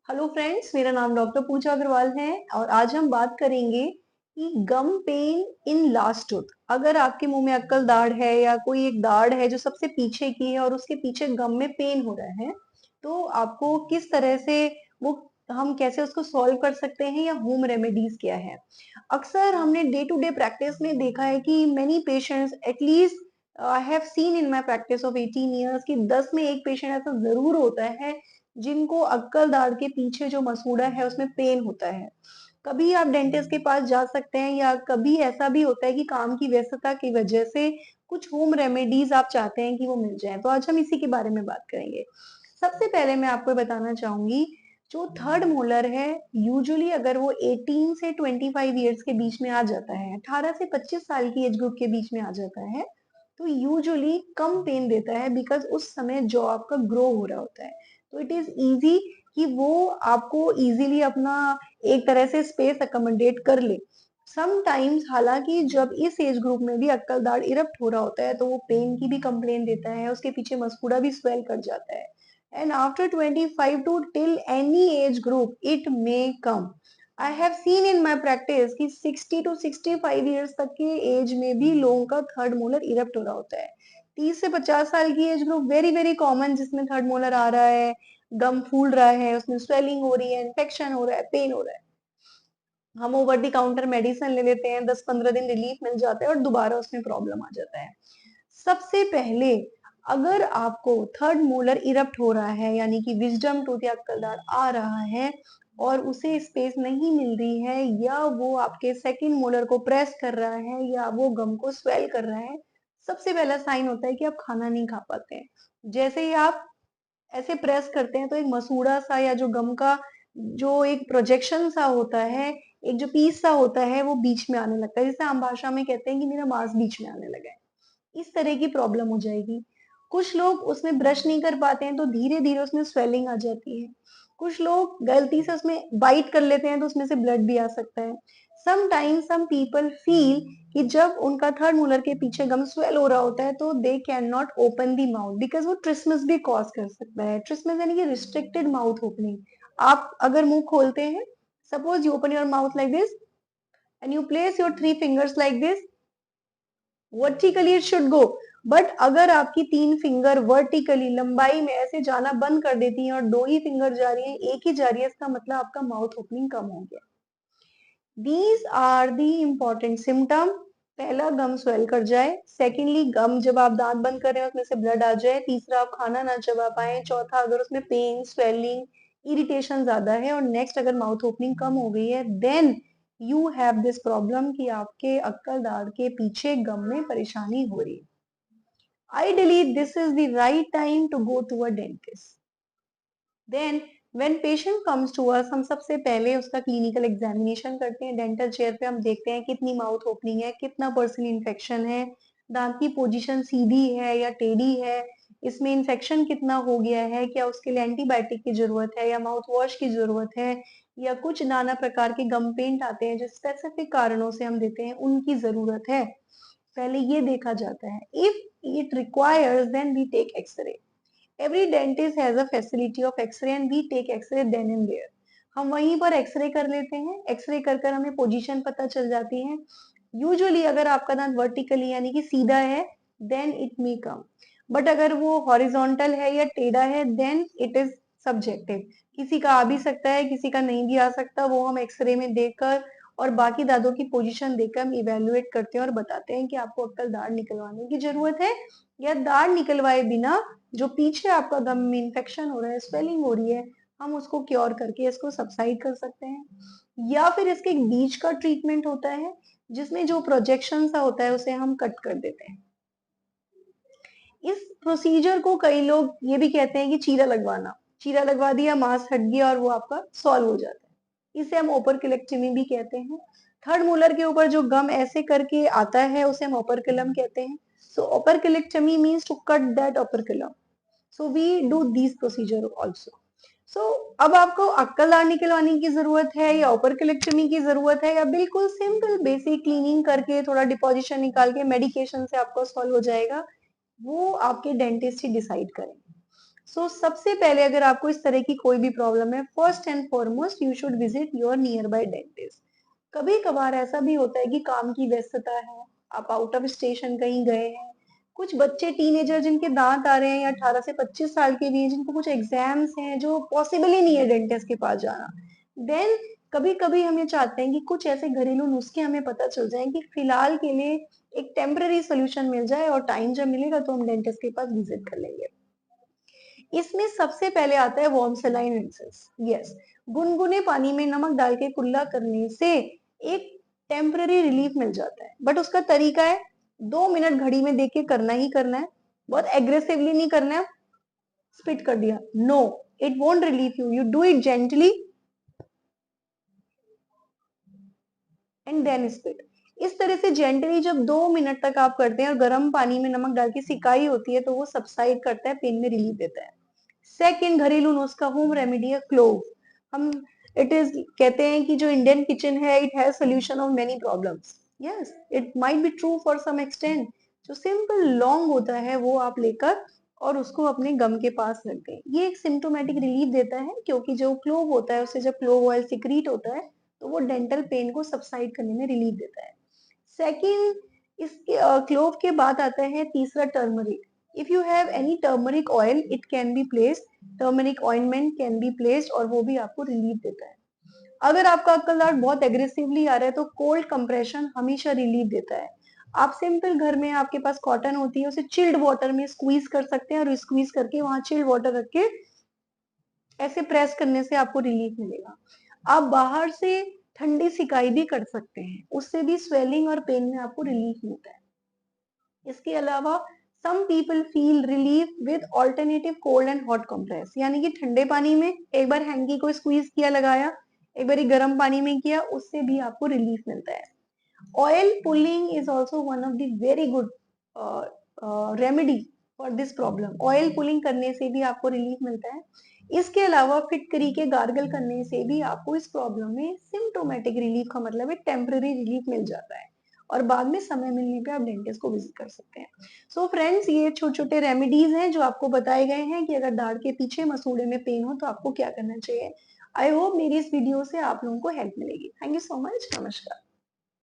Hello friends, मेरा नाम doctor पूजा अग्रवाल है और आज हम बात करेंगे कि गम पेन इन लास्ट टूथ। अगर आपके मुंह में अक्कल दाढ़ है या कोई एक दाढ़ है जो सबसे पीछे की है और उसके पीछे गम में पेन हो रहा है, तो आपको किस तरह से वो हम कैसे उसको सॉल्व कर सकते हैं या होम रेमेडीज क्या है। अक्सर हमने डे टू डे प्रैक्टिस में देखा है कि many patients at least I have seen in my practice of 18 years कि 10 में एक पेशेंट ऐसा जरूर होता है जिनको अक्कल दाढ़ के पीछे जो मसूड़ा है उसमें पेन होता है। कभी आप डेंटिस्ट के पास जा सकते हैं या कभी ऐसा भी होता है कि काम की व्यस्तता की वजह से कुछ होम रेमेडीज आप चाहते हैं कि वो मिल जाए, तो आज हम इसी के बारे में बात करेंगे। सबसे पहले मैं आपको बताना चाहूंगी, जो थर्ड मोलर है, यूजुअली अगर वो 18 से 25 इयर्स के बीच में आ जाता है, 18 से 25 साल की एज ग्रुप के बीच में आ जाता है, तो यूजुअली कम पेन देता है बिकॉज उस समय जॉ आपका ग्रो हो रहा होता है। तो इट इज इजी कि वो आपको इजीली अपना एक तरह से स्पेस अकोमोडेट कर ले। समटाइम्स हालांकि जब इस एज ग्रुप में भी अक्कल दाढ़ इरप्ट हो रहा होता है तो वो पेन की भी कंप्लेन देता है, उसके पीछे मस्कुड़ा भी स्वेल कर जाता है। And after 25 to till any age group it may come. I have seen in my practice कि 60 टू 65 ईयर्स तक के एज में भी लोगों का थर्ड मोलर इरप्ट हो रहा होता है। 30 से 50 साल की age group very very common, जिसमें थर्ड मोलर आ रहा है, गम फूल रहा है, उसमें स्वेलिंग हो रही है, इन्फेक्शन हो रहा है, पेन हो रहा है। हम ओवर द काउंटर मेडिसिन ले लेते हैं, 10-15 दिन रिलीफ मिल जाता है और दोबारा उसमें प्रॉब्लम आ जाता है। सबसे पहले, अगर आपको थर्ड मोलर इरप्ट हो रहा है यानी कि विजडम टूथ या अक्कल दाढ़ आ रहा है और उसे स्पेस नहीं मिल रही है या वो आपके सेकंड मोलर को प्रेस कर रहा है या वो गम को स्वेल कर रहा है, सबसे पहला साइन होता है कि आप खाना नहीं खा पाते हैं। जैसे ही आप ऐसे प्रेस करते हैं तो एक मसूड़ा सा या जो गम का जो एक प्रोजेक्शन सा होता है, एक जो पीस सा होता है, वो बीच में आने लगता है, जिसे आम भाषा में कहते हैं कि मेरा मांस बीच में आने लगा है। इस तरह की प्रॉब्लम हो जाएगी। कुछ लोग उसमें ब्रश नहीं कर पाते हैं तो धीरे धीरे उसमें स्वेलिंग आ जाती है। कुछ लोग गलती से उसमें बाइट कर लेते हैं तो उसमें से ब्लड भी आ सकता है। समटाइम्स सम पीपल फील कि जब उनका थर्ड मोलर के पीछे गम स्वेल हो रहा होता है तो they can not open the mouth because वो ट्रिस्मस भी कॉज कर सकता है। ट्रिस्मस यानी कि रिस्ट्रिक्टेड माउथ ओपनिंग। आप अगर मुंह खोलते हैं, suppose you open your mouth like this and you place your 3 fingers like this, vertically it should go. But अगर आपकी 3 फिंगर वर्टिकली लंबाई में ऐसे जाना बंद कर देती हैं और 2 ही फिंगर जा रही है, एक ही जा रही है, इसका मतलब आपका माउथ ओपनिंग कम हो गया। These are the important symptom. पहला, गम स्वेल कर जाए। सेकेंडली, गम जब आप दांत बंद कर रहे हैं उसमें से ब्लड आ जाए। तीसरा, आप खाना ना चबा पाए। चौथा, अगर उसमें पेन, स्वेलिंग, इरिटेशन ज्यादा है। और नेक्स्ट, अगर माउथ ओपनिंग कम हो गई है, then you have this problem कि आपके अक्कल दाढ़ के पीछे गम में परेशानी हो रही है। Ideally, this is the right time to go to a dentist. Then, when patient comes to us, हम सबसे पहले उसका क्लिनिकल एग्जामिनेशन करते हैं। डेंटल चेयर पे हम देखते हैं कितनी माउथ ओपनिंग है, कितना पर्सन इन्फेक्शन है, दांत की पोजीशन सीधी है या टेढ़ी है, इसमें इन्फेक्शन कितना हो गया है, क्या उसके लिए एंटीबायोटिक की जरूरत है या माउथ वॉश की जरूरत है, या कुछ नाना प्रकार के गम पेंट आते हैं जो स्पेसिफिक कारणों से हम देते हैं, उनकी जरूरत है। पहले ये देखा जाता है। If it requires then we take x-ray. Every dentist has a facility of x-ray and we take x-ray then and there. हम वहीं पर एक्सरे कर लेते हैं। एक्सरे कर कर हमें पोजीशन पता चल जाती है। यूजुअली अगर आपका दांत वर्टिकली यानी कि सीधा है, then it may come. But अगर वो हॉरिजॉन्टल है या टेढ़ा है, देन इट इज सब्जेक्टिव। किसी का आ भी सकता है, किसी का नहीं भी आ सकता। वो हम एक्सरे में देखकर और बाकी दांतों की पोजीशन देखकर हम इवेलुएट करते हैं और बताते हैं कि आपको अक्कल दाढ़ निकलवाने की जरूरत है या दाढ़ निकलवाए बिना जो पीछे आपका गम में इन्फेक्शन हो रहा है, स्वेलिंग हो रही है, हम उसको क्योर करके इसको सबसाइड कर सकते हैं। या फिर इसके एक बीच का ट्रीटमेंट होता है जिसमें जो प्रोजेक्शन सा होता है उसे हम कट कर देते हैं। इस प्रोसीजर को कई लोग ये भी कहते हैं कि चीरा लगवाना। चीरा लगवा दिया, मांस हट गया और वो आपका सॉल्व हो जाता है। इसे हम ओपरक्युलेक्टमी भी कहते हैं। थर्ड मोलर के ऊपर जो गम ऐसे करके आता है उसे हम ओपरकुलम कहते हैं। So operculectomy means to cut that operculum. So we do this procedure also. So अब आपको अक्कल दाढ़ निकलवाने की जरूरत है या ओपरक्युलेक्टमी की जरूरत है या बिल्कुल सिंपल बेसिक क्लीनिंग करके थोड़ा डिपोजिशन निकाल के मेडिकेशन से आपको सॉल्व हो जाएगा, वो आपके डेंटिस्ट ही डिसाइड करेंगे। सो सबसे पहले अगर आपको इस तरह की कोई भी प्रॉब्लम है, first and foremost you should visit your near by dentist. कभी कभार ऐसा भी होता है कि काम की व्यस्तता है, आप आउट ऑफ स्टेशन कहीं गए हैं, कुछ बच्चे टीनेजर जिनके दांत आ रहे हैं या 18 से 25 साल के भी हैं, जिनको कुछ एग्जाम्स हैं, जो पॉसिबल ही नहीं है डेंटिस्ट के पास जाना, देन कभी कभी हम ये चाहते हैं कि कुछ ऐसे घरेलू नुस्खे हमें पता चल जाएं कि फिलहाल के लिए एक टेम्पररी सोल्यूशन मिल जाए, और टाइम जब मिलेगा तो हम डेंटिस्ट के पास विजिट कर लेंगे। इसमें सबसे पहले आता है वार्म सलाइन रिंसेस। यस, गुनगुने पानी में नमक डाल के कुल्ला करने से एक टेम्पररी रिलीफ मिल जाता है, बट उसका तरीका है 2 मिनट घड़ी में देख के करना ही करना है, बहुत एग्रेसिवली नहीं करना है, स्पिट कर दिया, no, it won't relieve you, you do it gently and then spit. इस तरह से जेंटली जब 2 मिनट तक आप करते हैं और गर्म पानी में नमक डाल के सिकाई होती है तो वो सबसाइड करता है, पेन में रिलीफ देता है। सेकंड घरेलू नुस्खा होम रेमेडी है क्लोव। हम इट इज कहते हैं कि जो इंडियन किचन है it has solution of many problems. Yes, it might be true for some extent. जो सिंपल लौंग होता है वो आप लेकर और उसको अपने गम के पास रख दें, ये एक सिम्टोमेटिक रिलीफ देता है, क्योंकि जो क्लोव होता है उससे जब क्लोव ऑयल सिक्रीट होता है तो वो डेंटल पेन को सबसाइड करने में रिलीफ देता है। सेकंड, इसके क्लोव के बाद आता है तीसरा turmeric. If you have any turmeric oil it can be placed, turmeric ointment can be placed, और वो भी आपको रिलीफ देता है। अगर आपका अक्कल दर्द बहुत एग्रेसिवली आ रहा है तो कोल्ड कंप्रेशन हमेशा रिलीफ देता है। आप सिंपल घर में आपके पास कॉटन होती है, उसे चिल्ड वाटर में स्क्वीज कर सकते हैं, और स्क्वीज करके वहां चिल्ड वाटर रख के ऐसे प्रेस करने से आपको रिलीफ मिलेगा। आप बाहर से ठंडी सिकाई भी कर सकते हैं, उससे भी स्वेलिंग और पेन में आपको रिलीफ मिलता है। इसके अलावा some people feel relief with alternative cold and hot compress, यानी कि ठंडे पानी में एक बार हैंकी को स्क्वीज किया लगाया, एक बार गर्म पानी में किया, उससे भी आपको रिलीफ मिलता है। Oil pulling is also one of the very good remedy for this problem. Oil pulling करने से भी आपको रिलीफ मिलता है। इसके अलावा फिटकरी के गार्गल करने से भी आपको इस प्रॉब्लम में सिम्टोमेटिक रिलीफ का मतलब है टेम्पररी रिलीफ मिल जाता है, और बाद में समय मिलने पे आप डेंटिस्ट को विजिट कर सकते हैं। सो फ्रेंड्स, ये छोटे छोटे रेमेडीज हैं जो आपको बताए गए हैं कि अगर दाढ़ के पीछे मसूड़े में पेन हो तो आपको क्या करना चाहिए। आई होप मेरी इस वीडियो से आप लोगों को हेल्प मिलेगी। Thank you so much. नमस्कार।